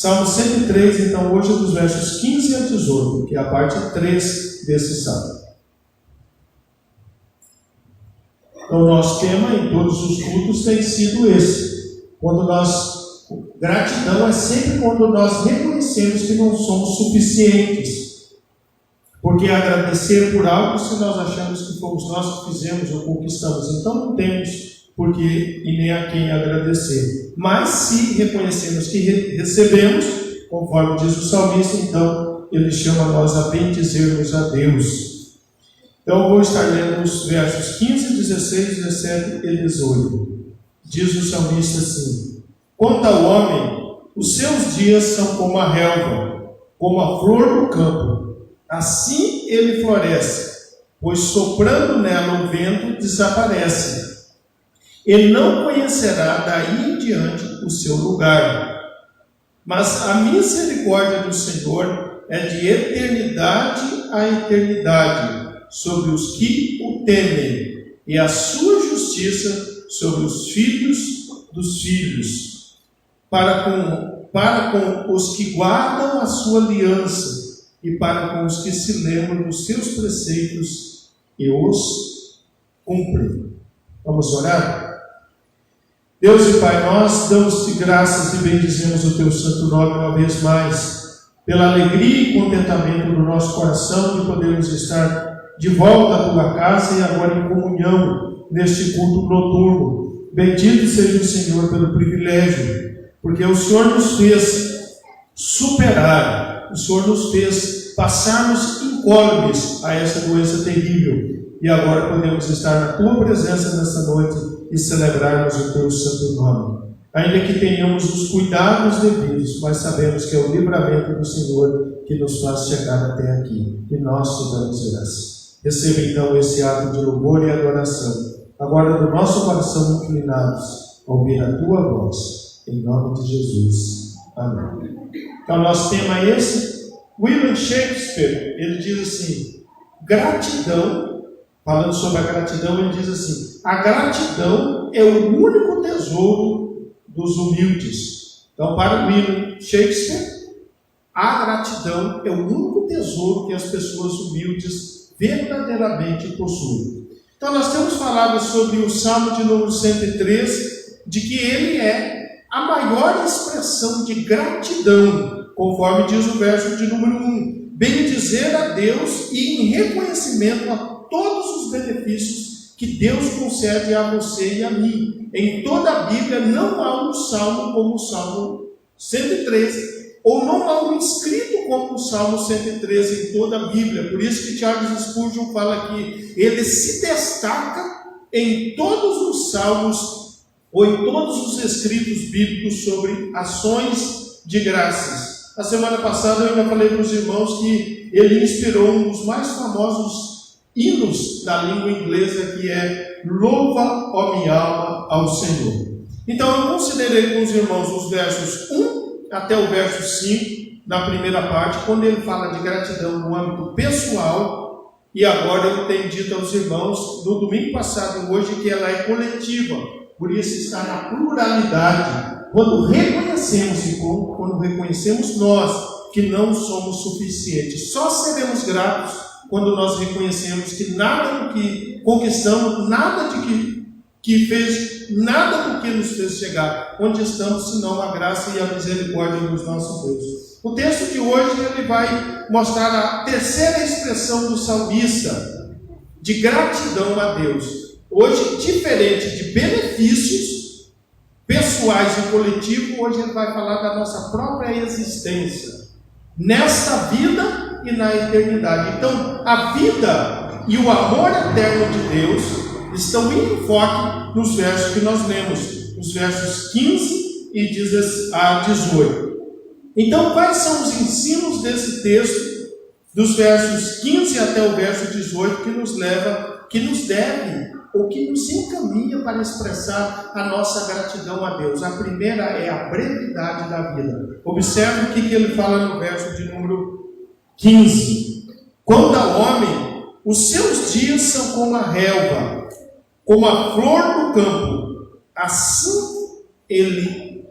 Salmo 103, então, hoje é dos versos 15 a 18, que é a parte 3 desse salmo. Então, o nosso tema em todos os cultos tem sido esse. Gratidão é sempre quando nós reconhecemos que não somos suficientes. Porque agradecer por algo, se nós achamos que fomos nós que fizemos ou conquistamos, então não temos por que e nem a quem agradecer. Mas se reconhecemos que recebemos, conforme diz o salmista, então ele chama nós a bendizermos a Deus. Então eu vou estar lendo os versos 15, 16, 17 e 18. Diz o salmista assim: quanto ao homem, os seus dias são como a relva, como a flor do campo. Assim ele floresce, pois soprando nela o vento desaparece. Ele não conhecerá daí em diante o seu lugar. Mas a misericórdia do Senhor é de eternidade a eternidade sobre os que o temem, e a sua justiça sobre os filhos dos filhos, para com os que guardam a sua aliança, e para com os que se lembram dos seus preceitos e os cumprem. Vamos orar? Deus e Pai, nós damos-te graças e bendizemos o teu santo nome uma vez mais, pela alegria e contentamento do nosso coração de podermos estar de volta à tua casa e agora em comunhão neste culto noturno. Bendito seja o Senhor pelo privilégio, porque o Senhor nos fez superar, o Senhor nos fez passarmos incólumes a essa doença terrível, e agora podemos estar na tua presença nesta noite e celebrarmos o teu santo nome. Ainda que tenhamos os cuidados devidos, mas sabemos que é o livramento do Senhor que nos faz chegar até aqui, e nós te damos graças. Receba então esse ato de louvor e adoração, agora do nosso coração inclinados a ouvir a tua voz, em nome de Jesus. Amém. Então nosso tema é esse. William Shakespeare, ele diz assim: gratidão, falando sobre a gratidão, ele diz assim: a gratidão é o único tesouro dos humildes. Então, para William Shakespeare, a gratidão é o único tesouro que as pessoas humildes verdadeiramente possuem. Então, nós temos falado sobre o Salmo de número 103, de que ele é a maior expressão de gratidão, conforme diz o verso de número 1. Bendizer a Deus e em reconhecimento a todos os benefícios que Deus concede a você e a mim. Em toda a Bíblia não há um salmo como o Salmo 113, ou não há um escrito como o Salmo 113 em toda a Bíblia. Por isso que Charles Spurgeon fala que ele se destaca em todos os salmos ou em todos os escritos bíblicos sobre ações de graças. A semana passada eu ainda falei para os irmãos que ele inspirou um dos mais famosos hinos da língua inglesa, que é Louva, ó minha alma, ao Senhor. Então eu considerei com os irmãos os versos 1 até o verso 5, na primeira parte, quando ele fala de gratidão no âmbito pessoal, e agora eu tenho dito aos irmãos, no domingo passado e hoje, que ela é coletiva, por isso está na pluralidade. Quando reconhecemos, e quando reconhecemos nós, que não somos suficientes, só seremos gratos quando nós reconhecemos que nada do que conquistamos, nada de que fez, nada do que nos fez chegar onde estamos, senão a graça e a misericórdia dos nossos Deus. O texto de hoje ele vai mostrar a terceira expressão do salmista de gratidão a Deus. Hoje, diferente de benefícios pessoais e coletivos, hoje ele vai falar da nossa própria existência nesta vida e na eternidade. Então, a vida e o amor eterno de Deus estão em enfoque nos versos que nós lemos, os versos 15 a 18. Então, quais são os ensinos desse texto, dos versos 15 até o verso 18, que nos deve, ou que nos encaminha para expressar a nossa gratidão a Deus? A primeira é a brevidade da vida. Observe o que ele fala no verso de número 15. Quanto ao homem, os seus dias são como a relva, como a flor do campo, assim ele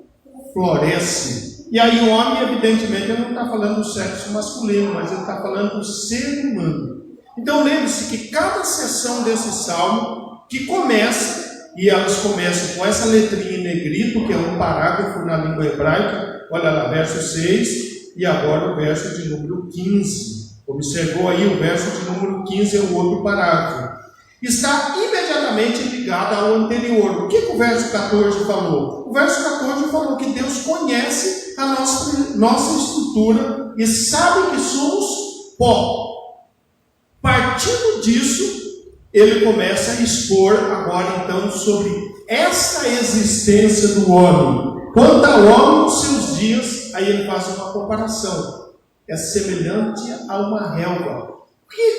floresce, E aí o homem, evidentemente, ele não está falando do sexo masculino, mas ele está falando do ser humano. Então lembre-se que cada seção desse salmo, que começa, e elas começam com essa letrinha em negrito, que é um parágrafo na língua hebraica, olha lá, verso 6, e agora o verso de número 15. Observou aí, o verso de número 15 é o outro parágrafo. Está imediatamente ligado ao anterior. O que o verso 14 falou? O verso 14 falou que Deus conhece a nossa estrutura e sabe que somos pó. Partindo disso, ele começa a expor agora então sobre essa existência do homem. Quanto ao homem, os seus dias, aí ele faz uma comparação. É semelhante a uma relva.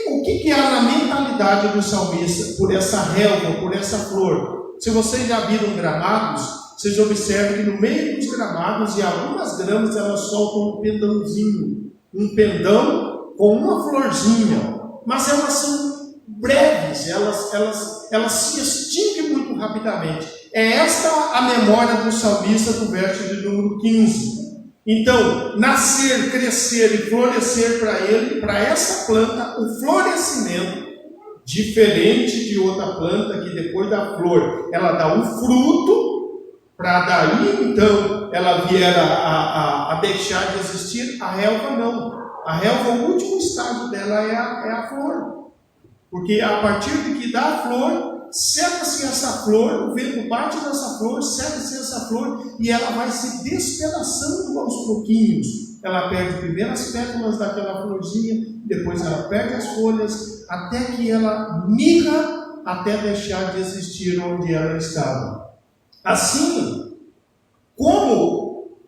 O que há na mentalidade do salmista por essa relva, por essa flor? Se vocês já viram gramados, vocês observam que no meio dos gramados e algumas gramas elas soltam um pendãozinho, um pendão com uma florzinha, mas elas são breves, elas se extinguem muito rapidamente. É esta a memória do salmista do verso de número 15. Então, nascer, crescer e florescer para ele, para essa planta, o florescimento, diferente de outra planta que depois da flor, ela dá um fruto, para daí então ela vier a deixar de existir. A relva não. A relva, o último estágio dela é a flor. Porque a partir de que dá a flor, seca-se essa flor, o vento bate nessa flor, seca-se essa flor e ela vai se despedaçando aos pouquinhos. Ela perde primeiro as pétalas daquela florzinha, depois ela perde as folhas, até que ela migra até deixar de existir onde ela estava. Assim, como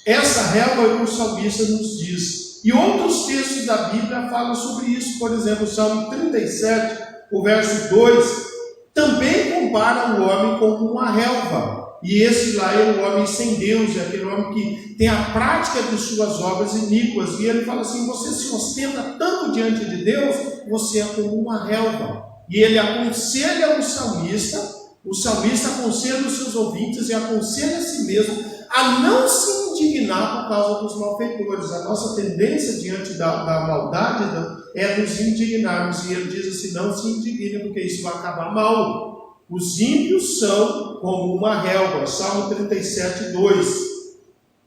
essa relva que o salmista nos diz, e outros textos da Bíblia falam sobre isso. Por exemplo, o Salmo 37, o verso 2, também compara o homem como uma relva. E esse lá é o homem sem Deus, é aquele homem que tem a prática de suas obras iníquas. E ele fala assim: você se ostenta tanto diante de Deus, você é como uma relva. E ele aconselha o salmista aconselha os seus ouvintes e aconselha a si mesmo a não se indignar por causa dos malfeitores. A nossa tendência diante da maldade é nos indignarmos. E ele diz assim: não se indigne, porque isso vai acabar mal. Os ímpios são como uma relva. Salmo 37, 2.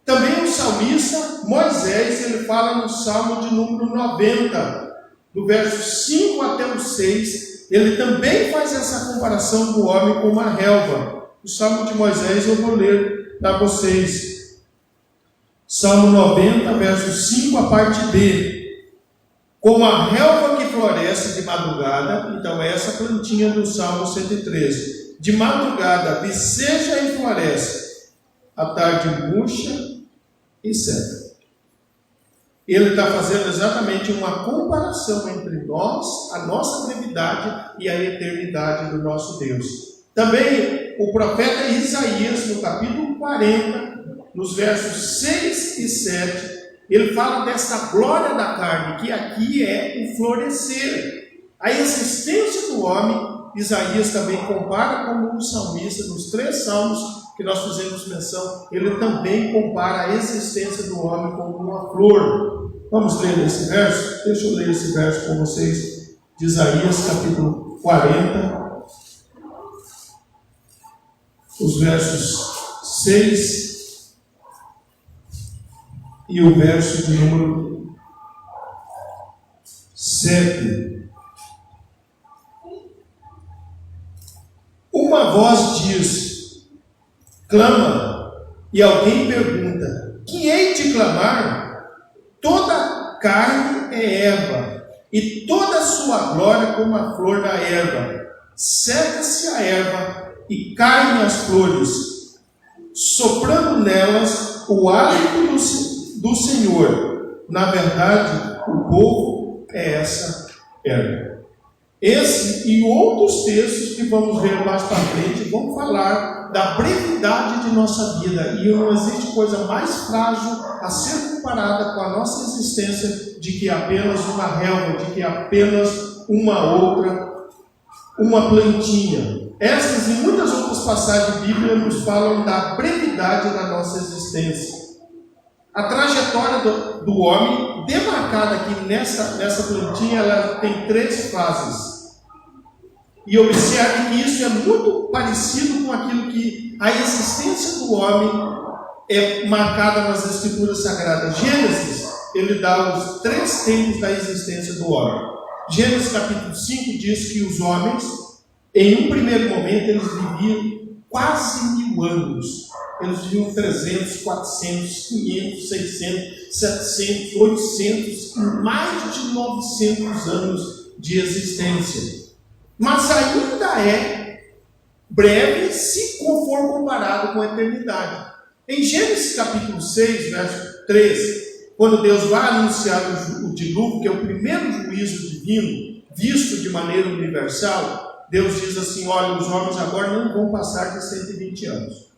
Também o salmista Moisés, ele fala no Salmo de número 90, do verso 5 até o 6, ele também faz essa comparação do homem com uma relva. O Salmo de Moisés eu vou ler para vocês. Salmo 90, verso 5, a parte B. Como a relva que floresce de madrugada, então é essa plantinha do Salmo 113. De madrugada viceja e floresce, à tarde murcha e seca. Ele está fazendo exatamente uma comparação entre nós, a nossa brevidade e a eternidade do nosso Deus. Também o profeta Isaías, no capítulo 40, nos versos 6 e 7, ele fala dessa glória da carne, que aqui é o florescer. A existência do homem, Isaías também compara como um salmista, nos 3 salmos que nós fizemos menção, ele também compara a existência do homem como uma flor. Vamos ler esse verso? Deixa eu ler esse verso com vocês, de Isaías capítulo 40, os versos 6 e o verso de número 7. Uma voz diz: clama, e alguém pergunta: que hei de clamar? Toda carne é erva, e toda a sua glória como a flor da erva. Seca-se a erva e caem as flores, soprando nelas o hálito do Senhor. Na verdade, o povo é essa erva. Esse e outros textos que vamos ver mais para frente vão falar da brevidade de nossa vida, e não existe coisa mais frágil a ser comparada com a nossa existência de que apenas uma relva, de que apenas uma plantinha. Essas e muitas outras passagens bíblicas nos falam da brevidade da nossa existência. A trajetória do homem, demarcada aqui nessa plantinha, ela tem 3 fases. E observe que isso é muito parecido com aquilo que a existência do homem é marcada nas Escrituras Sagradas. Gênesis, ele dá os 3 tempos da existência do homem. Gênesis capítulo 5 diz que os homens, em um primeiro momento, eles viviam quase 1000 anos. Eles viviam 300, 400, 500, 600, 700, 800, mais de 900 anos de existência. Mas ainda é breve se for comparado com a eternidade. Em Gênesis capítulo 6, verso 3, quando Deus vai anunciar o dilúvio, que é o primeiro juízo divino, visto de maneira universal, Deus diz assim: olha, os homens agora não vão passar de 120 anos.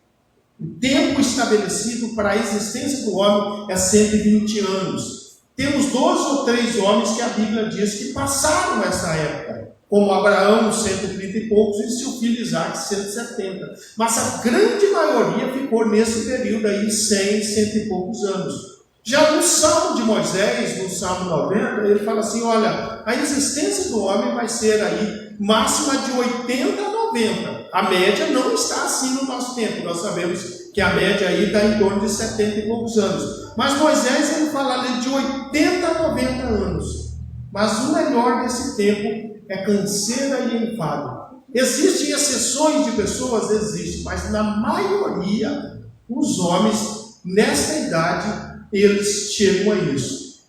O tempo estabelecido para a existência do homem é 120 anos. Temos 2 ou 3 homens que a Bíblia diz que passaram essa época, como Abraão, 130 e poucos, e seu filho Isaac, 170. Mas a grande maioria ficou nesse período aí, 100, 100 e poucos anos. Já no Salmo de Moisés, no Salmo 90, ele fala assim: olha, a existência do homem vai ser aí máxima de 80 a 90. A média não está assim no nosso tempo. Nós sabemos que a média aí está em torno de 70 e poucos anos. Mas Moisés, ele fala ali de 80 a 90 anos. Mas o melhor desse tempo é canseira e enfado. Existem exceções de pessoas? Existem, mas na maioria, os homens, nesta idade, eles chegam a isso.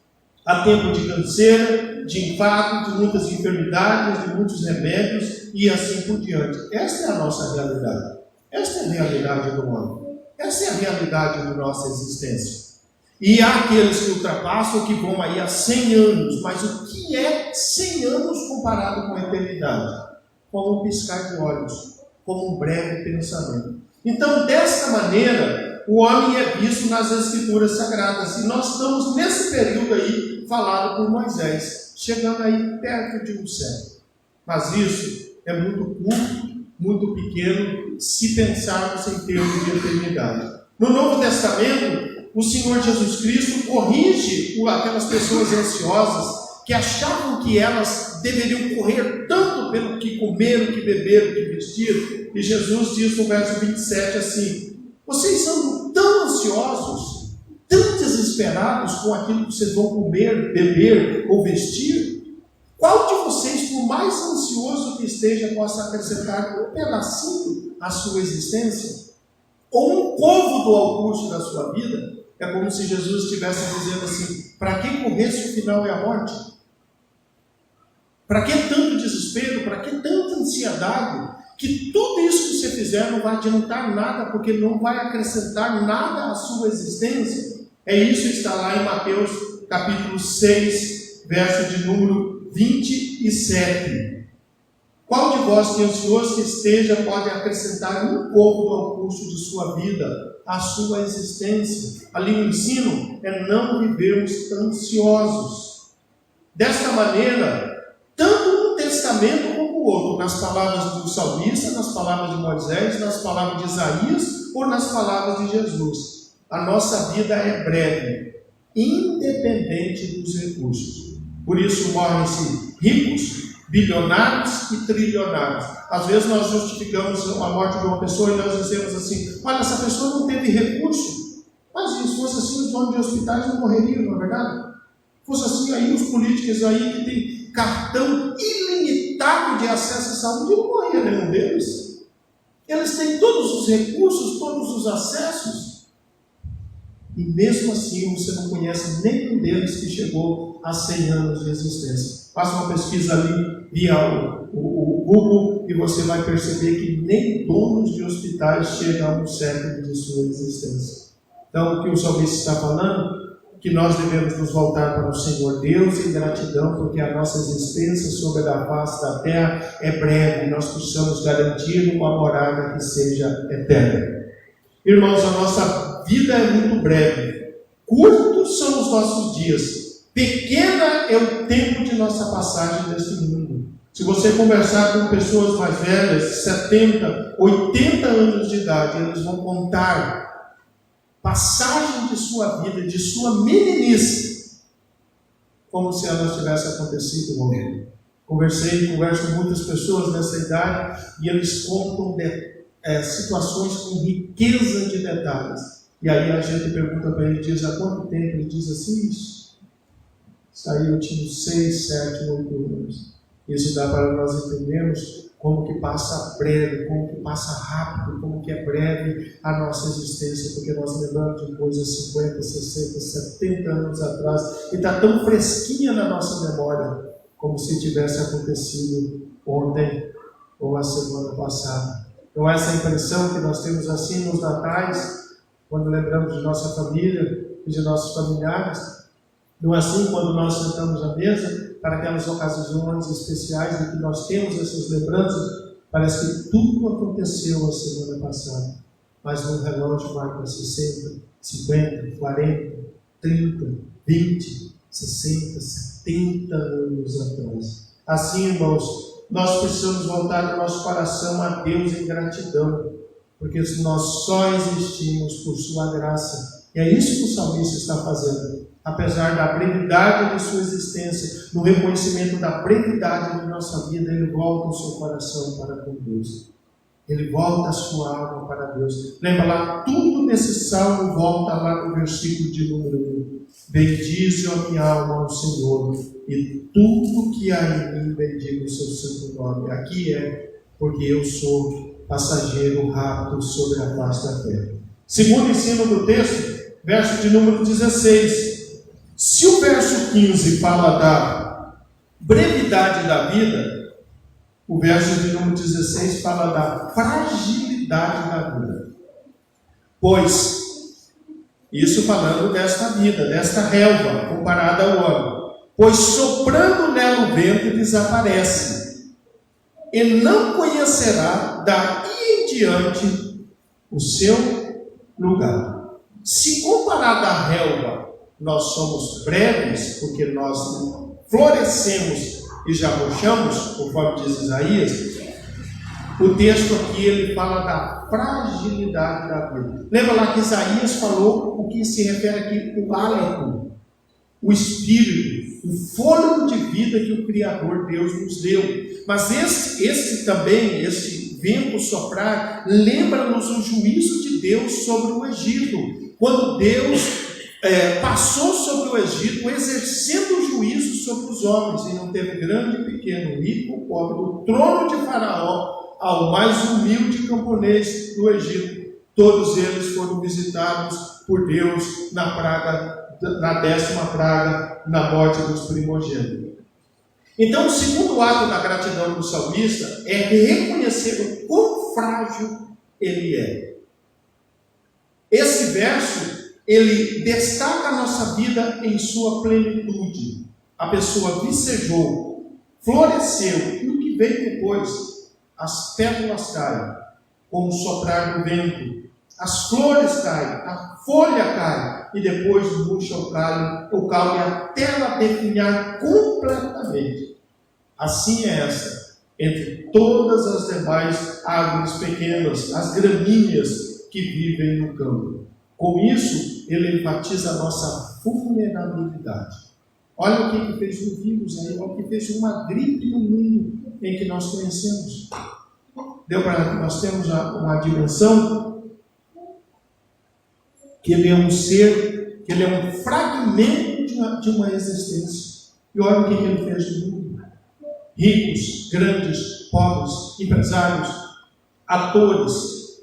Há tempo de canseira, de enfado, de muitas enfermidades, de muitos remédios e assim por diante. Esta é a nossa realidade. Esta é a realidade do homem. Essa é a realidade da nossa existência. E há aqueles que ultrapassam, que vão aí a 100 anos. Mas o que é 100 anos comparado com a eternidade? Como um piscar de olhos, como um breve pensamento. Então, desta maneira, o homem é visto nas Escrituras Sagradas. E nós estamos nesse período aí, falado por Moisés, chegando aí perto de um século. Mas isso é muito curto, muito pequeno, se pensarmos em termos de eternidade. No Novo Testamento, o Senhor Jesus Cristo corrige aquelas pessoas ansiosas que achavam que elas deveriam correr tanto pelo que comer, o que beber, o que vestir. E Jesus diz no verso 27 assim: vocês são tão ansiosos, tão desesperados com aquilo que vocês vão comer, beber ou vestir? Qual de vocês, por mais ansioso que esteja, possa acrescentar um pedacinho à sua existência? Ou um côvado ao curso da sua vida? É como se Jesus estivesse dizendo assim: para que correr se o final é a morte? Para que tanto desespero? Para que tanta ansiedade? Que tudo isso que você fizer não vai adiantar nada, porque não vai acrescentar nada à sua existência. É isso que está lá em Mateus capítulo 6, verso de número 27. Qual de vós que ansioso que esteja pode acrescentar um côvado ao curso de sua vida, à sua existência? Ali o ensino é não vivermos ansiosos. Desta maneira, tanto um testamento como o outro, nas palavras do salmista, nas palavras de Moisés, nas palavras de Isaías ou nas palavras de Jesus, a nossa vida é breve, independente dos recursos. Por isso morrem-se ricos, bilionários e trilionários. Às vezes nós justificamos a morte de uma pessoa e nós dizemos assim: olha, essa pessoa não teve recurso. Mas se fosse assim, os donos de hospitais não morreriam, não é verdade? Se fosse assim, aí os políticos aí que têm cartão ilimitado de acesso à saúde, não morria nenhum deles. Eles têm todos os recursos, todos os acessos. E mesmo assim você não conhece nenhum deles que chegou a 100 anos de existência. Faça uma pesquisa ali via o Google e você vai perceber que nem donos de hospitais chegam a um século de sua existência. Então, o que o salmista está falando? Que nós devemos nos voltar para o Senhor Deus em gratidão, porque a nossa existência sobre a face da terra é breve e nós precisamos garantir uma morada que seja eterna. Irmãos, a nossa vida é muito breve. Curtos são os nossos dias. Pequena é o tempo de nossa passagem neste mundo. Se você conversar com pessoas mais velhas, 70, 80 anos de idade, eles vão contar passagem de sua vida, de sua meninice, como se ela tivesse acontecido ontem. Converso com muitas pessoas nessa idade e eles contam situações com riqueza de detalhes. E aí a gente pergunta para ele, diz, há quanto tempo? Ele diz assim, isso aí eu tinha 6, 7, 8 anos. Isso dá para nós entendermos como que passa breve, como que passa rápido, como que é breve a nossa existência, porque nós lembramos de coisas 50, 60, 70 anos atrás, e está tão fresquinha na nossa memória, como se tivesse acontecido ontem ou a semana passada. Então essa impressão que nós temos assim nos natais, quando lembramos de nossa família e de nossos familiares, não é assim quando nós sentamos à mesa, para aquelas ocasiões especiais em que nós temos essas lembranças, parece que tudo aconteceu a semana passada, mas no relógio marca 60, 50, 40, 30, 20, 60, 70 anos atrás. Assim, irmãos, nós precisamos voltar o nosso coração a Deus em gratidão, porque nós só existimos por sua graça. E é isso que o salmista está fazendo. Apesar da brevidade de sua existência, no reconhecimento da brevidade de nossa vida, ele volta o seu coração para com Deus. Ele volta a sua alma para Deus. Lembra lá, tudo nesse salmo volta lá no versículo de número 1. Bendize a minha alma ao Senhor, e tudo que há em mim bendiga o seu santo nome. Aqui é porque eu sou passageiro rápido sobre a face da terra. Segundo ensino do texto, verso de número 16. Se o verso 15 fala da brevidade da vida, o verso de número 16 fala da fragilidade da vida. Pois, isso falando desta vida, desta relva, comparada ao homem. Pois soprando nela o vento desaparece, e não conhecerá daí em diante o seu lugar. Se comparada à relva, nós somos breves, porque nós florescemos e já murchamos, conforme diz Isaías. O texto aqui, ele fala da fragilidade da vida. Lembra lá que Isaías falou o que se refere aqui, o hálito, o espírito, o fôlego de vida que o Criador Deus nos deu. Mas esse vento soprar, lembra-nos o juízo de Deus sobre o Egito. Quando Deus passou sobre o Egito, exercendo o juízo sobre os homens, e não teve grande, pequeno, rico ou pobre, do trono de Faraó ao mais humilde camponês do Egito. Todos eles foram visitados por Deus na 10ª praga, na morte dos primogênitos. Então, o segundo ato da gratidão do salmista é reconhecer o quão frágil ele é. Esse verso, ele destaca a nossa vida em sua plenitude. A pessoa vicejou, floresceu, e o que vem depois? As pétalas caem, como o soprar do vento. As flores caem, a folha cai, e depois murcha o caule até ela definhar completamente. Assim é essa, entre todas as demais árvores pequenas, as gramíneas que vivem no campo. Com isso, ele enfatiza a nossa vulnerabilidade. Olha o que fez um vírus aí, olha o que fez uma gripe no mundo em que nós conhecemos. Deu para nós termos uma dimensão que ele é um ser, que ele é um fragmento de uma existência. E olha o que ele fez no mundo. Ricos, grandes, pobres, empresários, atores,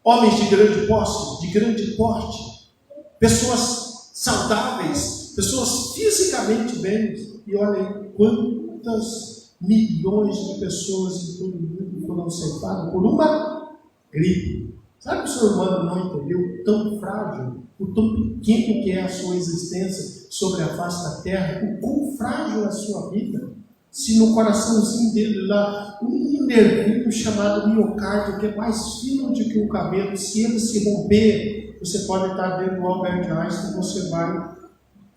homens de grande posse, de grande porte, pessoas saudáveis, pessoas fisicamente bem. E olha aí quantas milhões de pessoas em todo o mundo foram ceifadas por uma gripe. Sabe que o ser humano não entendeu o tão frágil, o tão pequeno que é a sua existência sobre a face da terra, o quão frágil é a sua vida? Se no coraçãozinho dele lá, um nervinho chamado miocárdio, que é mais fino do que um cabelo, se ele se romper, você pode estar dentro do Albert Einstein, você vai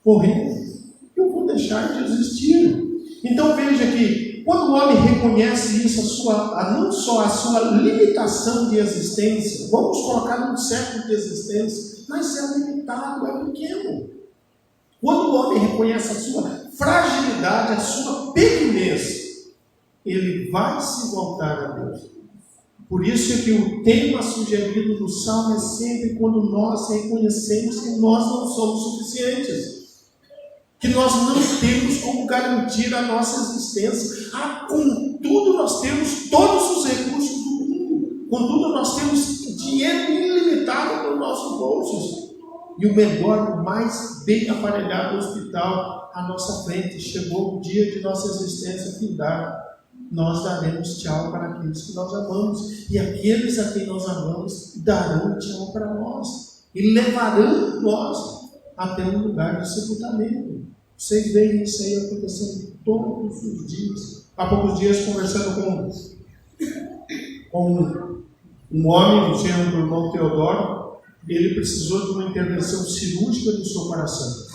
morrer. Eu vou deixar de existir. Então veja que quando o homem reconhece isso, não só a sua limitação de existência, vamos colocar num século de existência, mas é limitado, é pequeno. Quando o homem reconhece a sua fragilidade, a sua pequenez, ele vai se voltar a Deus. Por isso é que o tema sugerido do Salmo é sempre quando nós reconhecemos que nós não somos suficientes, que nós não temos como garantir a nossa existência. Contudo, nós temos todos os recursos do mundo, contudo, nós temos dinheiro ilimitado nos nossos bolsos. E o melhor, mais bem aparelhado hospital à nossa frente. Chegou o dia de nossa existência findar. Nós daremos tchau para aqueles que nós amamos. E aqueles a quem nós amamos darão tchau para nós. E levarão nós até um lugar de sepultamento. Vocês veem isso aí acontecendo todos os dias. Há poucos dias, conversando com um homem, o irmão Teodoro, ele precisou de uma intervenção cirúrgica do seu coração.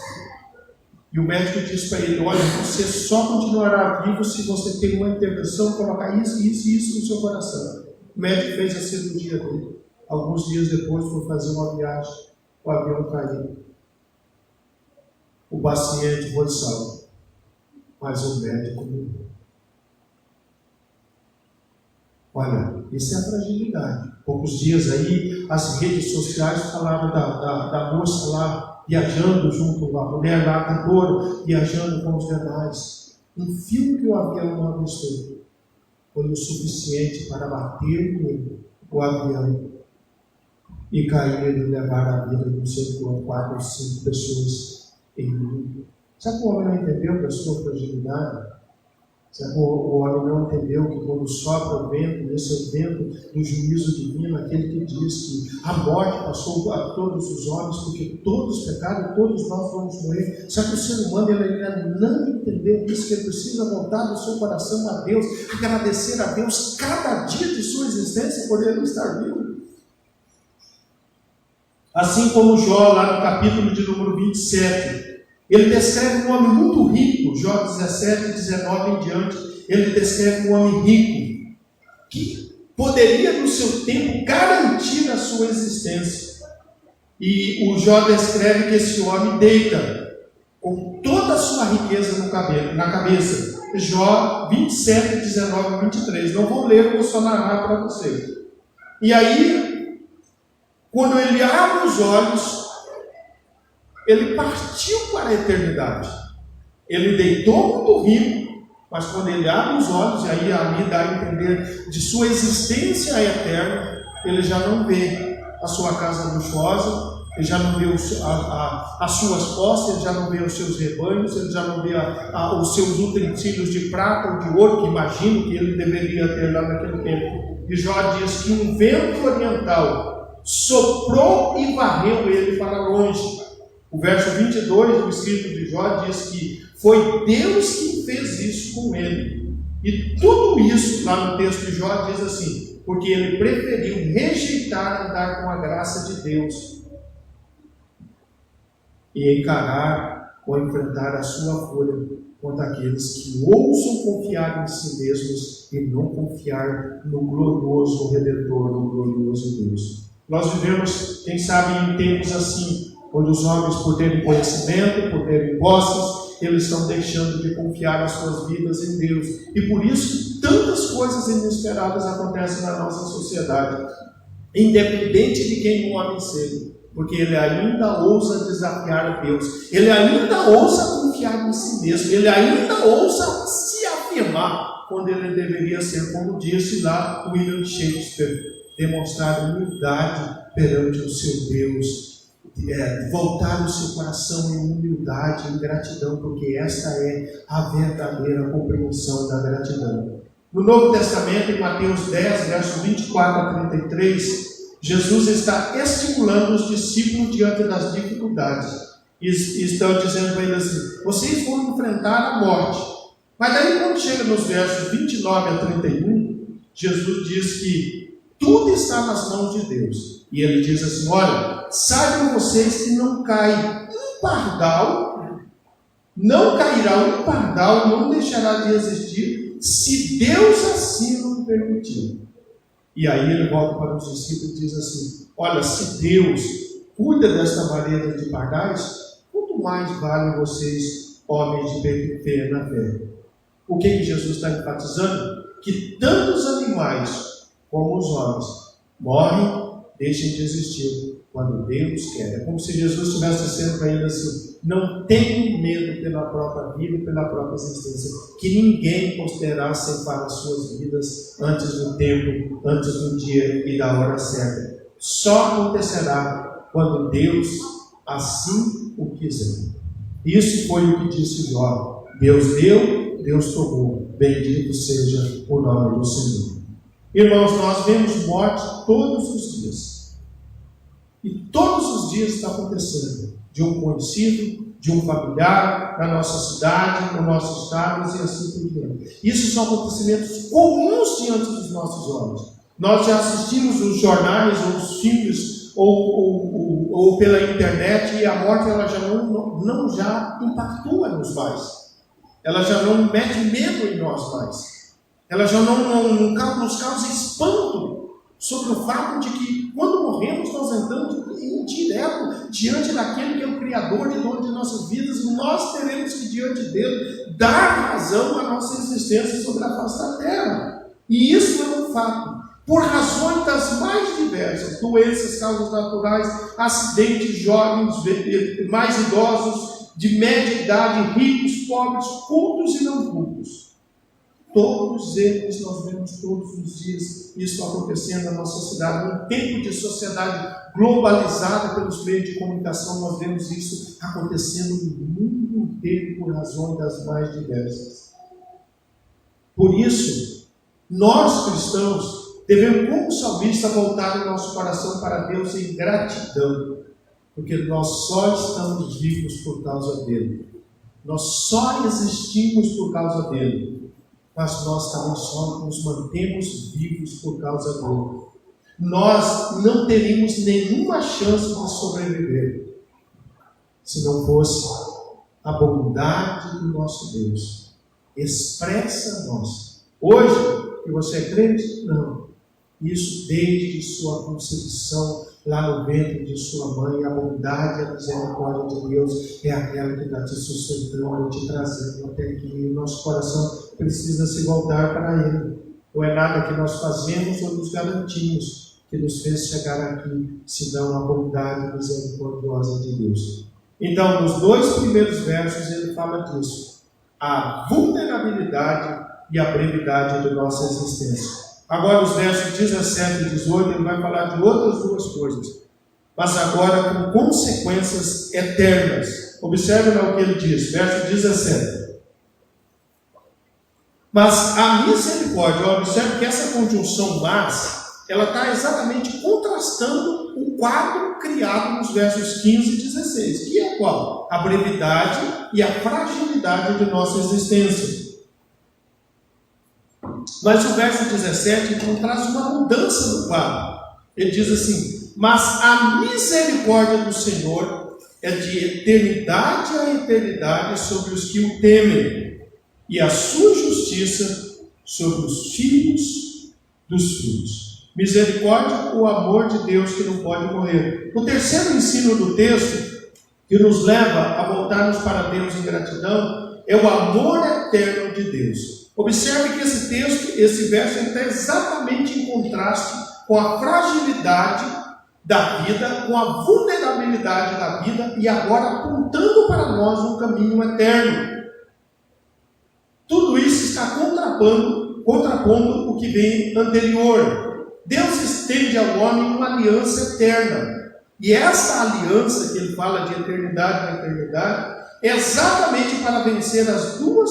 E o médico disse para ele: olha, você só continuará vivo se você tem uma intervenção, colocar isso, isso e isso no seu coração. O médico fez a cirurgia dele. Alguns dias depois foi fazer uma viagem, o avião caiu. O paciente foi salvo, mas o médico morreu. Olha, isso é a fragilidade. Poucos dias aí, as redes sociais falaram da moça lá, viajando junto, a mulher lá, cantora, viajando com os demais. Um fio que o avião não avistou foi o suficiente para bater nele, o avião, e cair e levar a vida de cerca de 4 ou 5 pessoas em mundo. Sabe que o homem não entendeu da sua fragilidade? Sabe que o homem não entendeu que quando sopra o vento, esse é o vento do juízo divino, aquele que diz que a morte passou a todos os homens, porque todos pecaram, todos nós vamos morrer. Só que o ser humano ele ainda não entendeu isso, que ele precisa voltar do seu coração a Deus, agradecer a Deus cada dia de sua existência por ele estar vivo. Assim como Jó, lá no capítulo de número 27, ele descreve um homem muito rico, Jó 17, 19 em diante, ele descreve um homem rico, que poderia no seu tempo garantir a sua existência. E o Jó descreve que esse homem deita com toda a sua riqueza na cabeça. Jó 27, 19 e 23. Não vou ler, vou só narrar para vocês. E aí, quando ele abre os olhos, ele partiu para a eternidade. Ele deitou muito rico, mas quando ele abre os olhos, e aí ali dá a entender de sua existência eterna, ele já não vê a sua casa luxuosa, ele já não vê as suas posses, ele já não vê os seus rebanhos, ele já não vê os seus utensílios de prata ou de ouro, que imagino que ele deveria ter lá naquele tempo. E Jó diz que um vento oriental soprou e varreu ele para longe. O verso 22 do escrito de Jó diz que foi Deus que fez isso com ele. E tudo isso, lá no texto de Jó, diz assim: porque ele preferiu rejeitar andar com a graça de Deus e encarar ou enfrentar a sua fúria contra aqueles que ousam confiar em si mesmos e não confiar no glorioso Redentor, no glorioso Deus. Nós vivemos, quem sabe, em tempos assim, onde os homens, por terem conhecimento, por terem posses, eles estão deixando de confiar as suas vidas em Deus. E por isso, tantas coisas inesperadas acontecem na nossa sociedade, independente de quem o homem seja, porque ele ainda ousa desafiar a Deus, ele ainda ousa confiar em si mesmo, ele ainda ousa se afirmar, quando ele deveria ser, como disse lá William Shakespeare, demonstrar humildade perante o seu Deus. Voltar o seu coração em humildade, em gratidão, porque esta é a verdadeira compreensão da gratidão. No Novo Testamento, em Mateus 10, versos 24 a 33, Jesus está estimulando os discípulos diante das dificuldades. E estão dizendo para eles assim: vocês vão enfrentar a morte. Mas daí, quando chega nos versos 29 a 31, Jesus diz que tudo está nas mãos de Deus. E ele diz assim: olha, saibam vocês que não cai um pardal, não cairá um pardal, não deixará de existir se Deus assim não permitiu. E aí ele volta para os discípulos e diz assim: olha, se Deus cuida desta maneira de pardais, quanto mais vale vocês, homens de pequena fé. O que Jesus está enfatizando? Que tanto os animais como os homens morrem, deixem de existir quando Deus quer. É como se Jesus estivesse dizendo para ele assim: não tenham medo pela própria vida e pela própria existência, que ninguém poderá ceifar as suas vidas antes do tempo, antes do dia e da hora certa. Só acontecerá quando Deus assim o quiser. Isso foi o que disse Jó: Deus deu, Deus tomou, bendito seja o nome do Senhor. Irmãos, nós vemos morte todos os dias. E todos os dias está acontecendo. De um conhecido, de um familiar, na nossa cidade, no nosso estado e assim por diante. Isso são acontecimentos comuns diante dos nossos olhos. Nós já assistimos os jornais ou os filmes ou pela internet, e a morte ela já não já impactua nos mais. Ela já não mete medo em nós mais. Ela já não nos causa espanto sobre o fato de que, quando morremos, nós entramos direto diante daquele que é o Criador e dono de nossas vidas, e nós teremos que, diante dele, dar razão à nossa existência sobre a face da terra. E isso é um fato. Por razões das mais diversas: doenças, causas naturais, acidentes, jovens, mais idosos, de média idade, ricos, pobres, cultos e não cultos. Todos eles nós vemos todos os dias isso acontecendo na nossa cidade. Num tempo de sociedade globalizada pelos meios de comunicação, nós vemos isso acontecendo no mundo inteiro por razões das mais diversas. Por isso, nós cristãos devemos, como salmista, voltar o nosso coração para Deus em gratidão, porque nós só estamos vivos por causa dele. Nós só existimos por causa dele. Mas nós também só nos mantemos vivos por causa dele. Nós não teríamos nenhuma chance de sobreviver se não fosse a bondade do nosso Deus expressa a nós. Hoje, que você é crente? Não. Isso desde sua concepção, lá no ventre de sua mãe, a bondade e a misericórdia de Deus é aquela que está te sustentando, te trazendo até aqui. O nosso coração precisa se voltar para Ele. Não é nada que nós fazemos ou nos garantimos que nos fez chegar aqui, senão a bondade misericordiosa de Deus. Então, nos 2 primeiros versos, ele fala disso: a vulnerabilidade e a brevidade da nossa existência. Agora, os versos 17 e 18, ele vai falar de outras 2 coisas, mas agora com consequências eternas. Observe lá o que ele diz, verso 17. Mas a misericórdia, observe que essa conjunção mas, ela está exatamente contrastando o quadro criado nos versos 15 e 16, que é qual? A brevidade e a fragilidade de nossa existência. Mas o verso 17 então traz uma mudança no quadro. Ele diz assim: mas a misericórdia do Senhor é de eternidade a eternidade sobre os que o temem, e a sua justiça sobre os filhos dos filhos. Misericórdia, o amor de Deus que não pode morrer. O terceiro ensino do texto, que nos leva a voltarmos para Deus em gratidão, é o amor eterno de Deus. Observe que esse texto, esse verso, está exatamente em contraste com a fragilidade da vida, com a vulnerabilidade da vida, e agora apontando para nós um caminho eterno. Tudo isso está contrapondo o que vem anterior. Deus estende ao homem uma aliança eterna. E essa aliança que ele fala de eternidade a eternidade é exatamente para vencer as duas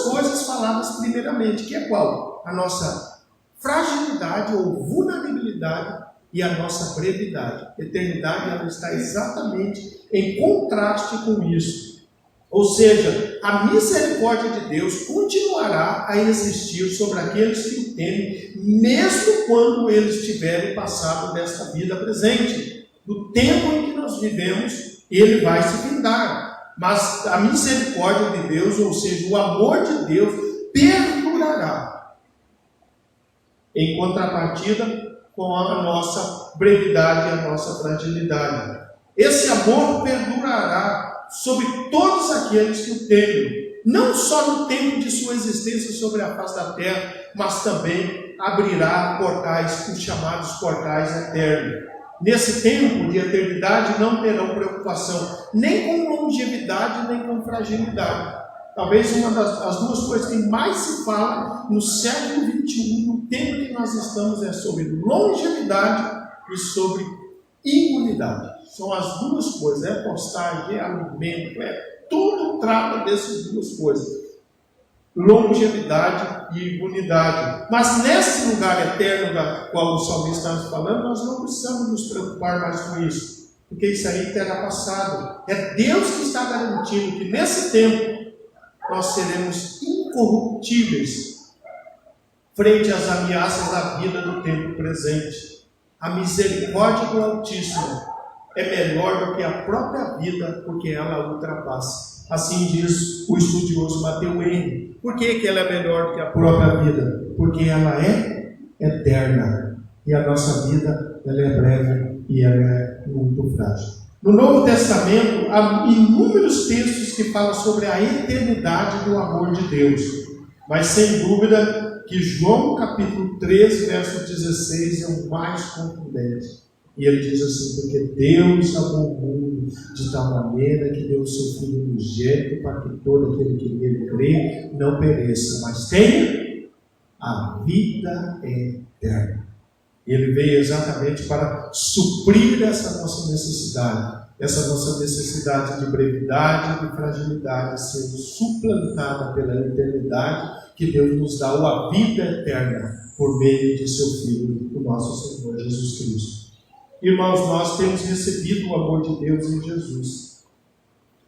coisas faladas primeiramente, que é qual? A nossa fragilidade ou vulnerabilidade e a nossa brevidade. A eternidade ela está exatamente em contraste com isso. Ou seja, a misericórdia de Deus continuará a existir sobre aqueles que o temem, mesmo quando eles tiverem passado desta vida presente. No tempo em que nós vivemos, ele vai se findar. Mas a misericórdia de Deus, ou seja, o amor de Deus, perdurará. Em contrapartida com a nossa brevidade e a nossa fragilidade. Esse amor perdurará sobre todos aqueles que o temem. Não só no tempo de sua existência sobre a face da terra, mas também abrirá portais, os chamados portais eternos. Nesse tempo de eternidade não terão preocupação, nem com longevidade, nem com fragilidade. Talvez uma das duas coisas que mais se fala no século XXI, no tempo que nós estamos, é sobre longevidade e sobre imunidade. São as duas coisas, é postagem, é alimento, tudo trata dessas duas coisas. Longevidade e imunidade. Mas nesse lugar eterno da qual o salmista está falando, nós não precisamos nos preocupar mais com isso, porque isso aí terá passado. É Deus que está garantindo que nesse tempo nós seremos incorruptíveis frente às ameaças da vida do tempo presente. A misericórdia do Altíssimo é melhor do que a própria vida, porque ela ultrapassa. Assim diz o estudioso Mateus Henry. Por que ela é melhor do que a própria vida? Porque ela é eterna. E a nossa vida, ela é breve e ela é muito frágil. No Novo Testamento, há inúmeros textos que falam sobre a eternidade do amor de Deus. Mas sem dúvida que João capítulo 13, verso 16 é o mais contundente. E ele diz assim: porque Deus amou o mundo de tal maneira que deu o seu Filho unigênito para que todo aquele que nele crê não pereça, mas tenha a vida eterna. Ele veio exatamente para suprir essa nossa necessidade de brevidade e de fragilidade, sendo suplantada pela eternidade que Deus nos dá, a vida eterna, por meio de seu Filho, o nosso Senhor Jesus Cristo. Irmãos, nós temos recebido o amor de Deus em Jesus.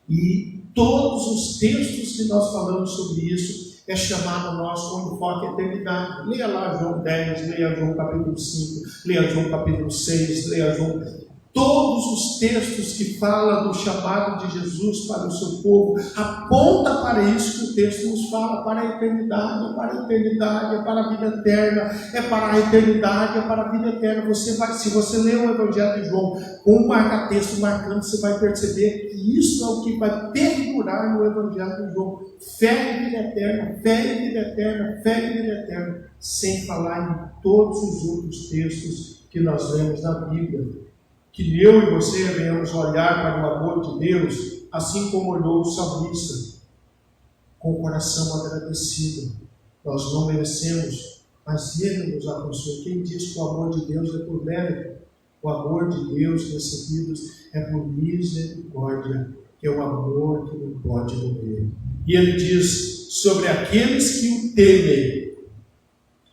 E todos os textos que nós falamos sobre isso é chamado a nós com enfoque à eternidade. Leia lá João 10, leia João capítulo 5, leia João capítulo 6, leia João... Todos os textos que falam do chamado de Jesus para o seu povo aponta para isso que o texto nos fala, para a eternidade, é para a eternidade, é para a vida eterna, é para a eternidade, é para a vida eterna. Se você ler o Evangelho de João com um marca-texto marcando, você vai perceber que isso é o que vai perdurar no Evangelho de João. Fé e vida eterna, fé e vida eterna, fé e vida eterna, sem falar em todos os outros textos que nós lemos na Bíblia. Que eu e você venhamos olhar para o amor de Deus, assim como olhou o salmista, com o coração agradecido. Nós não merecemos, mas Ele nos alcançou. Quem diz que o amor de Deus é por mérito? O amor de Deus recebido é por misericórdia, que é o amor que não pode morrer. E Ele diz sobre aqueles que o temem,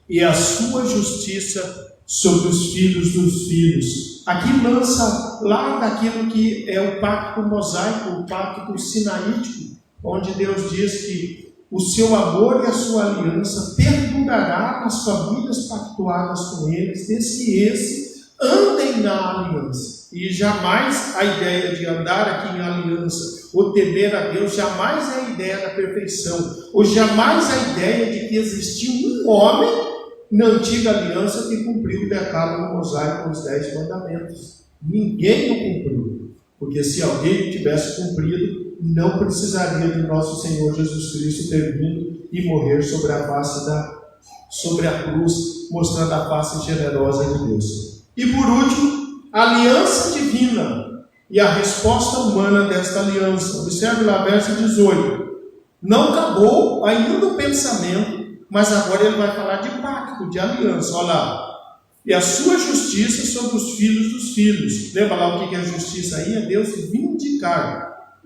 e a sua justiça sobre os filhos dos filhos. Aqui lança lá daquilo que é o pacto mosaico, o pacto sinaítico, onde Deus diz que o seu amor e a sua aliança perdurará nas famílias pactuadas com eles, desde que esses andem na aliança. E jamais a ideia de andar aqui em aliança, ou temer a Deus, jamais é a ideia da perfeição, ou jamais a ideia de que existiu um homem na antiga aliança que cumpriu o decálogo mosaico com os 10 mandamentos. Ninguém o cumpriu, porque se alguém tivesse cumprido, não precisaria do nosso Senhor Jesus Cristo ter vindo e morrer sobre a cruz, mostrando a face generosa de Deus. E por último, a aliança divina e a resposta humana desta aliança. Observe lá, verso 18. Não acabou ainda o pensamento, mas agora ele vai falar de pacto, de aliança. Olha lá. E a sua justiça sobre os filhos dos filhos. Lembra lá o que é a justiça aí? É Deus vindicar.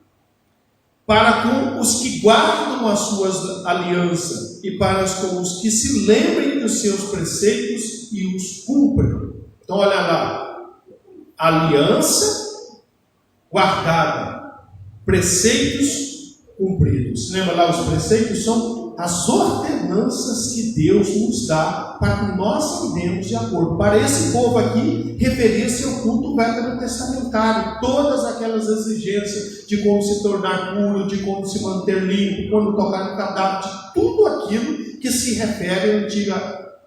Para com os que guardam as suas alianças e para com os que se lembrem dos seus preceitos e os cumprem. Então olha lá. Aliança guardada. Preceitos cumpridos. Lembra lá, os preceitos são as ordenanças que Deus nos dá para que nós andemos de acordo. Para esse povo aqui, referia-se ao culto veterotestamentário, todas aquelas exigências de como se tornar puro, de como se manter limpo, quando tocar no cadáver, de tudo aquilo que se refere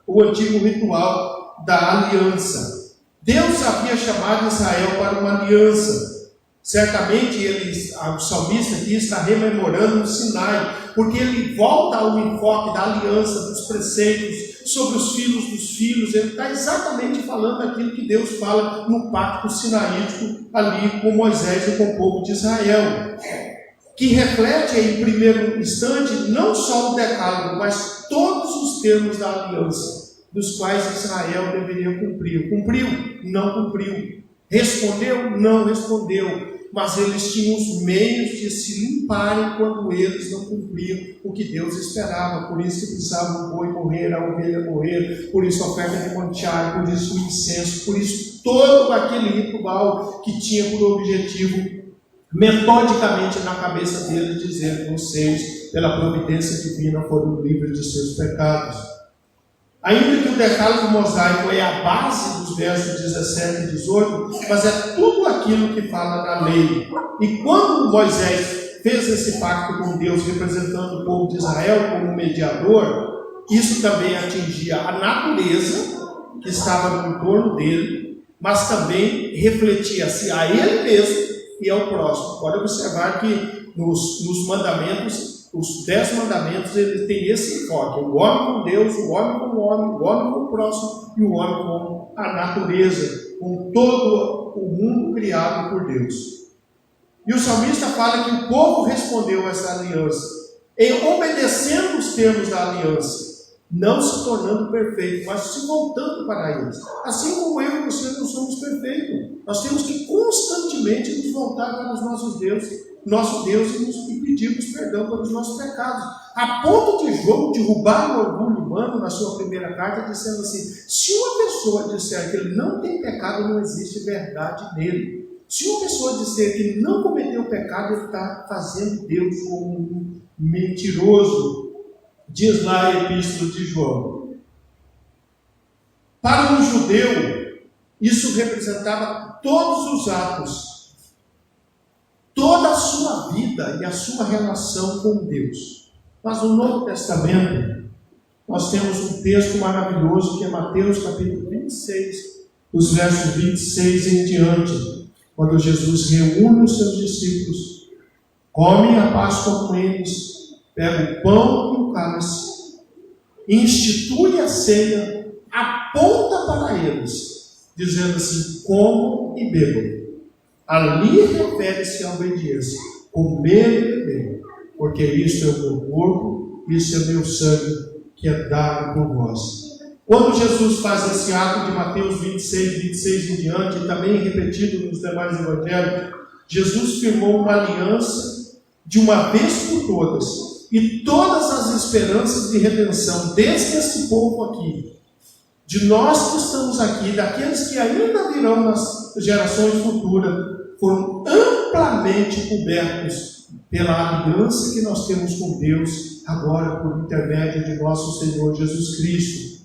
ao antigo ritual da aliança. Deus havia chamado Israel para uma aliança. Certamente o salmista aqui está rememorando o Sinai, porque ele volta ao enfoque da aliança, dos preceitos, sobre os filhos dos filhos. Ele está exatamente falando aquilo que Deus fala no pacto sinaítico ali com Moisés e com o povo de Israel, que reflete em primeiro instante não só o decálogo, mas todos os termos da aliança, dos quais Israel deveria cumprir. Cumpriu? Não cumpriu. Respondeu? Não respondeu. Mas eles tinham os meios de se limparem quando eles não cumpriam o que Deus esperava. Por isso que precisava o boi morrer, a ovelha morrer, por isso a oferta de mantiar, por isso o incenso, por isso todo aquele ritual que tinha por objetivo, metodicamente na cabeça deles, dizer: vocês, pela providência divina, foram livres de seus pecados. Ainda que o decálogo mosaico é a base dos versos 17 e 18, mas é tudo aquilo que fala da lei. E quando Moisés fez esse pacto com Deus, representando o povo de Israel como mediador, isso também atingia a natureza que estava no entorno dele, mas também refletia-se a ele mesmo e ao próximo. Pode observar que nos mandamentos, os 10 mandamentos, eles têm esse enfoque: o homem com Deus, o homem com o homem com o próximo e o homem com a natureza, com todo o mundo criado por Deus. E o salmista fala que o povo respondeu a essa aliança, obedecendo os termos da aliança, não se tornando perfeito, mas se voltando para eles. Assim como eu e você não somos perfeitos, nós temos que constantemente nos voltar para os nossos deuses, nosso Deus, e pedirmos perdão pelos nossos pecados, a ponto de João derrubar o orgulho humano na sua primeira carta, dizendo assim: se uma pessoa disser que ele não tem pecado, não existe verdade nele. Se uma pessoa disser que ele não cometeu pecado, ele está fazendo Deus como um mentiroso, diz lá a epístola de João. Para um judeu, isso representava todos os atos, toda a sua vida e a sua relação com Deus. Mas no Novo Testamento, nós temos um texto maravilhoso que é Mateus capítulo 26, os versos 26 em diante, quando Jesus reúne os seus discípulos, come a Páscoa com eles, pega o pão e o cálice, institui a ceia, aponta para eles, dizendo assim: comam e bebam. Ali refere-se à obediência: comer e beber, porque isso é o meu corpo, isso é o meu sangue, que é dado por vós. Quando Jesus faz esse ato de Mateus 26 em diante, e também repetido nos demais evangelhos, Jesus firmou uma aliança de uma vez por todas, e todas as esperanças de redenção desse povo aqui, de nós que estamos aqui, daqueles que ainda virão nas gerações futuras, foram amplamente cobertos pela aliança que nós temos com Deus, agora por intermédio de nosso Senhor Jesus Cristo.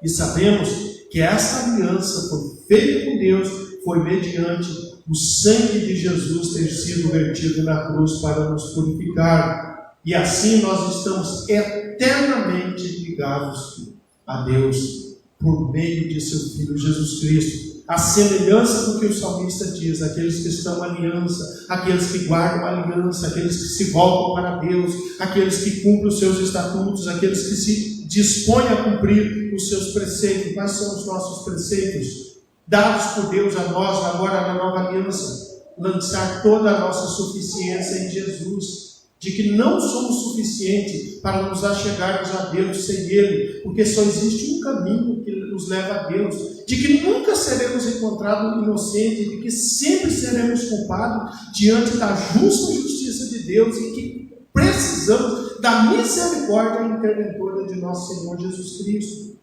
E sabemos que essa aliança foi feita com Deus, foi mediante o sangue de Jesus ter sido vertido na cruz para nos purificar. E assim nós estamos eternamente ligados a Deus por meio de seu Filho Jesus Cristo. A semelhança do que o salmista diz: aqueles que estão em aliança, aqueles que guardam a aliança, aqueles que se voltam para Deus, aqueles que cumprem os seus estatutos, aqueles que se dispõem a cumprir os seus preceitos. Quais são os nossos preceitos? Dados por Deus a nós, agora na nova aliança: lançar toda a nossa suficiência em Jesus, de que não somos suficientes para nos achegarmos a Deus sem Ele, porque só existe um caminho que nos leva a Deus, de que nunca seremos encontrados inocentes, de que sempre seremos culpados diante da justa justiça de Deus, e que precisamos da misericórdia interventora de nosso Senhor Jesus Cristo.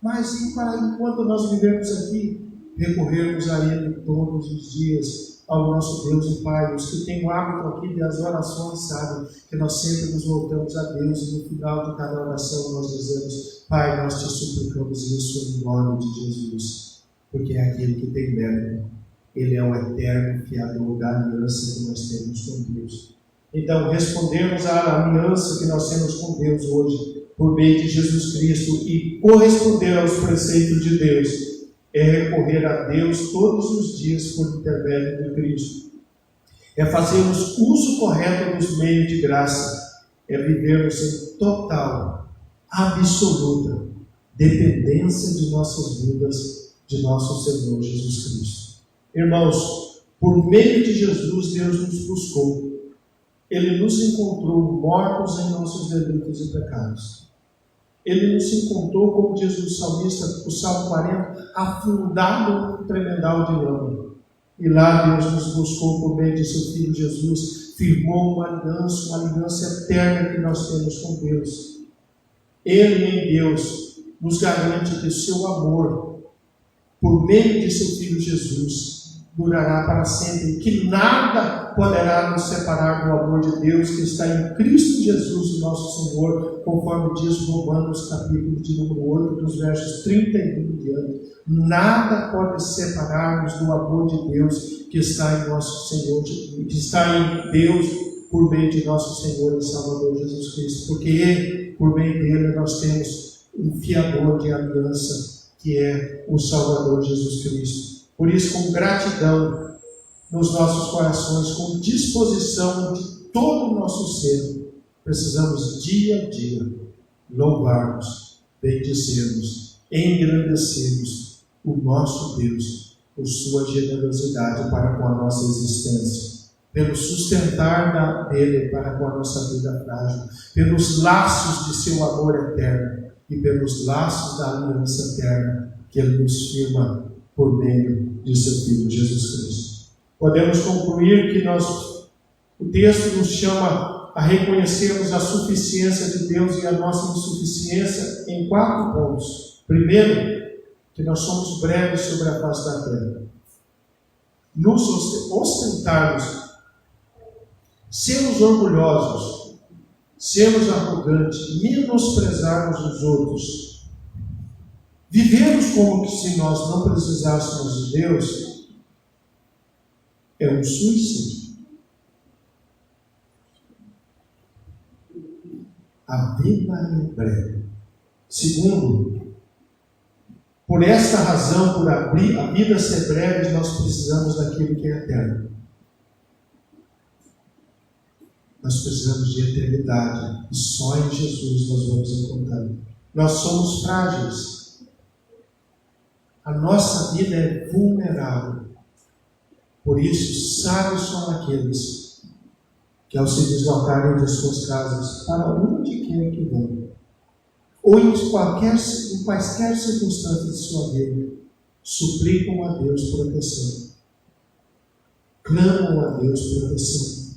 Mas enquanto nós vivemos aqui, recorrermos a Ele todos os dias, ao nosso Deus e Pai. Os que têm o hábito aqui das orações sabem que nós sempre nos voltamos a Deus e no final de cada oração nós dizemos: Pai, nós te suplicamos isso em nome de Jesus, porque é aquele que tem mérito. Ele é o eterno fiador da aliança que nós temos com Deus. Então, respondemos à aliança que nós temos com Deus hoje, por meio de Jesus Cristo, e corresponder aos preceitos de Deus é recorrer a Deus todos os dias por intermédio de Cristo. É fazermos uso correto dos meios de graça. É vivermos em total, absoluta dependência de nossas vidas, de nosso Senhor Jesus Cristo. Irmãos, por meio de Jesus, Deus nos buscou. Ele nos encontrou mortos em nossos delitos e pecados. Ele nos encontrou, como diz o salmista, o Salmo 40, afundado no tremedal de lama. E lá Deus nos buscou por meio de seu Filho Jesus, firmou uma aliança eterna que nós temos com Deus. Ele em Deus nos garante que o seu amor, por meio de seu Filho Jesus, durará para sempre, que nada poderá nos separar do amor de Deus que está em Cristo Jesus, nosso Senhor, conforme diz Romanos capítulo de número 8, dos versos 31 em diante. Nada pode separar-nos do amor de Deus que está em nosso Senhor, que está em Deus por meio de nosso Senhor e Salvador Jesus Cristo, porque Ele, por meio dele, nós temos um fiador de aliança, que é o Salvador Jesus Cristo. Por isso, com gratidão nos nossos corações, com disposição de todo o nosso ser, precisamos dia a dia louvarmos, bendizermos, engrandecermos o nosso Deus por sua generosidade para com a nossa existência, pelo sustentar dele para com a nossa vida frágil, pelos laços de seu amor eterno e pelos laços da aliança eterna que ele nos firma por meio de seu Filho Jesus Cristo. Podemos concluir que o texto nos chama a reconhecermos a suficiência de Deus e a nossa insuficiência em 4 pontos. Primeiro, que nós somos breves sobre a face da terra. Nos ostentarmos, sermos orgulhosos, sermos arrogantes, menosprezarmos os outros, vivemos como se nós não precisássemos de Deus, é um suicídio. A vida é breve. Segundo, por esta razão, por a vida ser breve, nós precisamos daquilo que é eterno. Nós precisamos de eternidade, e só em Jesus nós vamos encontrar. Nós somos frágeis. A nossa vida é vulnerável. Por isso, sábios são aqueles que, ao se deslocarem de suas casas, para onde quer que vão, ou em quaisquer circunstâncias de sua vida, suplicam a Deus proteção, clamam a Deus proteção,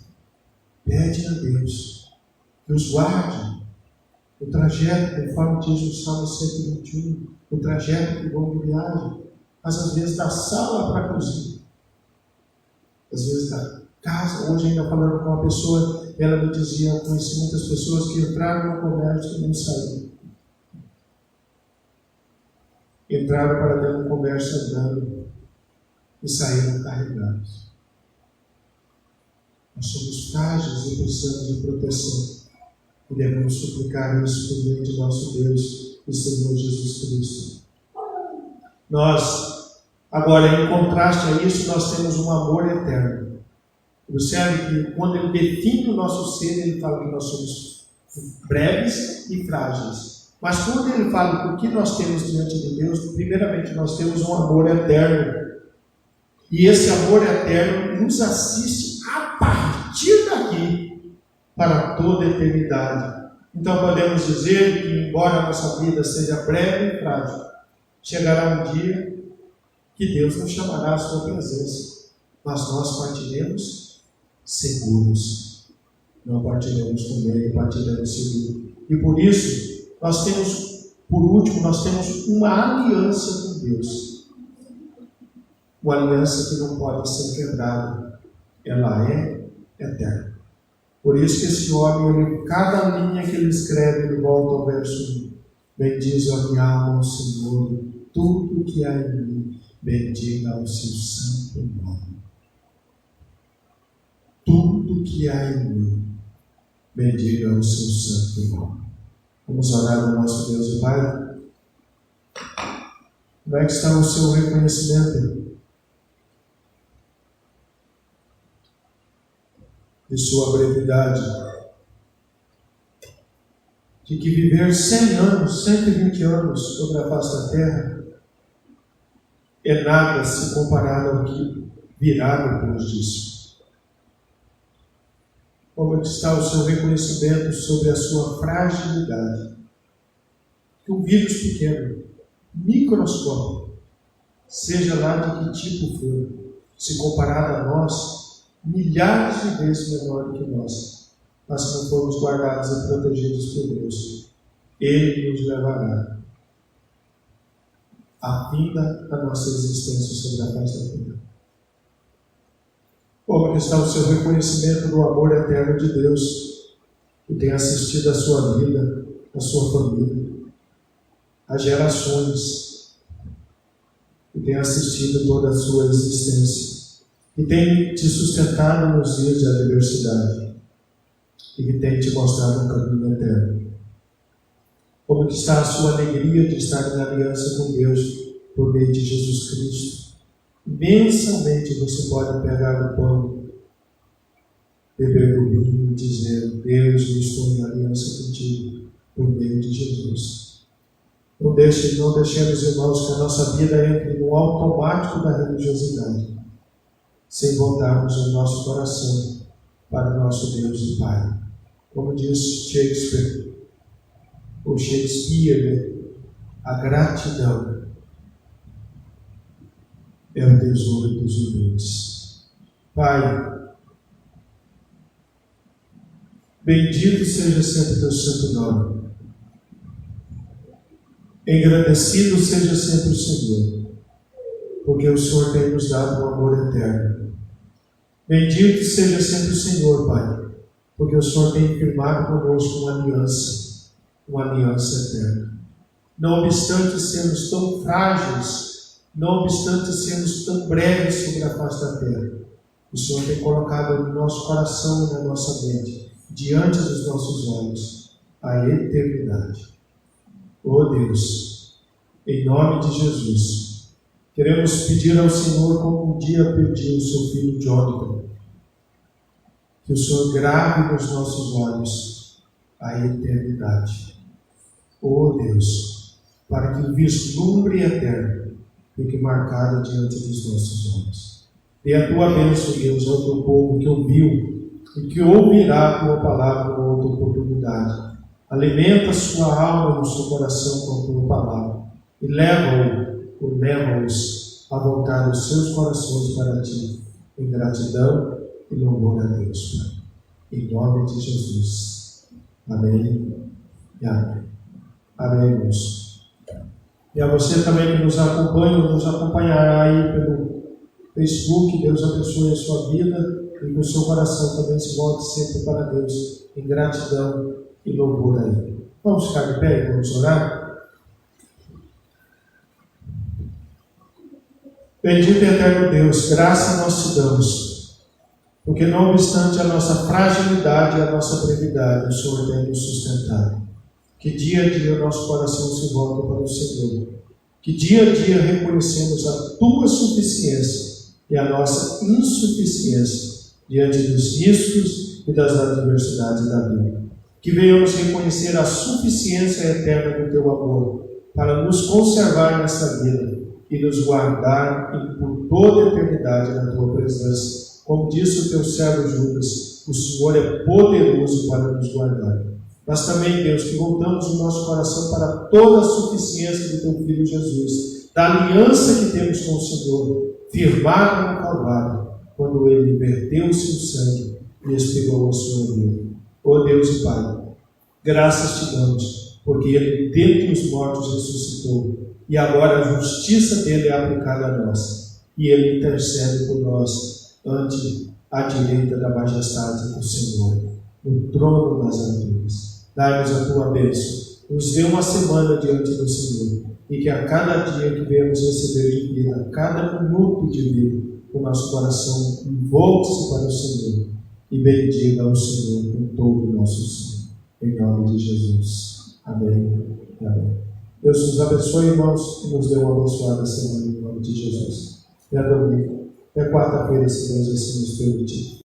pedem a Deus que os guarde o trajeto, conforme diz o Salmo 121, o trajeto que vão de viagem, mas às vezes da sala para a cozinha, às vezes da casa. Hoje, ainda falando com uma pessoa, ela me dizia: eu conheci muitas pessoas que entraram no comércio e não saíram. Entraram para dentro do comércio andando e saíram carregados. Nós somos frágeis e precisamos de proteção. E devemos suplicar isso por meio de nosso Deus e Senhor Jesus Cristo. Nós, agora, em contraste a isso, nós temos um amor eterno. Observe que quando ele define o nosso ser, ele fala que nós somos breves e frágeis. Mas quando ele fala do que nós temos diante de Deus, primeiramente nós temos um amor eterno. E esse amor eterno nos assiste a partir daqui para toda a eternidade. Então podemos dizer que, embora a nossa vida seja breve e frágil, chegará um dia que Deus nos chamará à sua presença, mas nós partiremos seguros. Não partiremos com medo, partiremos seguros. E por isso, nós temos, por último, nós temos uma aliança com Deus. uma aliança que não pode ser quebrada. Ela é eterna. Por isso que esse homem, cada linha que ele escreve, ele volta ao verso 1. Bendiz a minha alma ao Senhor, tudo que há em mim, bendiga o seu santo nome. Tudo que há em mim, bendiga o seu santo nome. Vamos orar ao nosso Deus e Pai. Como é que está o seu reconhecimento de sua brevidade? De que viver 100 anos, 120 anos sobre a face da terra é nada se comparado ao que virá depois disso. Como está o seu reconhecimento sobre a sua fragilidade? Que um vírus pequeno, microscópico, seja lá de que tipo for, se comparado a nós, milhares de vezes menor do que nós, mas se não formos guardados e protegidos por Deus, Ele nos levará à vinda da nossa existência sobre a face da terra. Como está o seu reconhecimento do amor eterno de Deus, que tem assistido a sua vida, a sua família, as gerações, que tem assistido toda a sua existência, que tem te sustentado nos dias de adversidade e que tem te mostrado um caminho eterno. Como que está a sua alegria de estar em aliança com Deus por meio de Jesus Cristo? Mensalmente você pode pegar o pão, beber o vinho e dizer: Deus, eu estou em aliança contigo por meio de Jesus. Não deixemos, irmãos, que a nossa vida entre no automático da religiosidade, sem voltarmos o nosso coração para o nosso Deus e Pai. Como diz Shakespeare, a gratidão é o tesouro dos humildes. Pai, bendito seja sempre teu santo nome. Engrandecido seja sempre o Senhor, porque o Senhor tem nos dado um amor eterno. Bendito seja sempre o Senhor, Pai, porque o Senhor tem firmado conosco uma aliança eterna. Não obstante sermos tão frágeis, não obstante sermos tão breves sobre a face da terra, o Senhor tem colocado no nosso coração e na nossa mente, diante dos nossos olhos, a eternidade. Oh Deus, em nome de Jesus, queremos pedir ao Senhor, como um dia pediu o seu filho Jonathan, que o Senhor grave nos nossos olhos a eternidade. Oh Deus, para que o vislumbre eterno fique marcado diante dos nossos olhos. Dê a tua bênção, Deus, ao teu povo que ouviu e que ouvirá a tua palavra com outra oportunidade. Alimenta a sua alma e o seu coração com a tua palavra e leva-os a voltar os seus corações para ti, em gratidão e louvor a Deus, Pai. Em nome de Jesus. Amém e amém. Amém, irmãos. E a você também que nos acompanha, nos acompanhará aí pelo Facebook. Deus abençoe a sua vida e que o seu coração também se volte sempre para Deus, em gratidão e louvor a Ele. Vamos ficar de pé e vamos orar? Bendito e eterno Deus, graça nós te damos, porque não obstante a nossa fragilidade e a nossa brevidade, o Senhor tem nos sustentado. Que dia a dia o nosso coração se volta para o Senhor. Que dia a dia reconhecemos a tua suficiência e a nossa insuficiência diante dos riscos e das adversidades da vida. Que venhamos reconhecer a suficiência eterna do teu amor para nos conservar nessa vida e nos guardar por toda a eternidade na tua presença. Como disse o teu servo Judas, o Senhor é poderoso para nos guardar. Mas também, Deus, que voltamos o nosso coração para toda a suficiência de teu Filho Jesus, da aliança que temos com o Senhor, firmada no Calvário, quando Ele verteu o seu sangue e expirou a sua vida. Ó Deus e Pai, graças te damos, porque Ele dentre os mortos ressuscitou, e agora a justiça dele é aplicada a nós. e Ele intercede por nós ante a direita da majestade do Senhor, no trono das alturas. Dai-nos a tua bênção, nos dê uma semana diante do Senhor, e que a cada dia que viemos receber de vida, a cada minuto de vida, o nosso coração volte-se para o Senhor e bendiga o Senhor com todo o nosso ser. Em nome de Jesus. Amém. Amém. Deus nos abençoe, irmãos, e nos dê uma abençoada semana em nome de Jesus. Até domingo, até quarta-feira, se Deus assim nos permitir.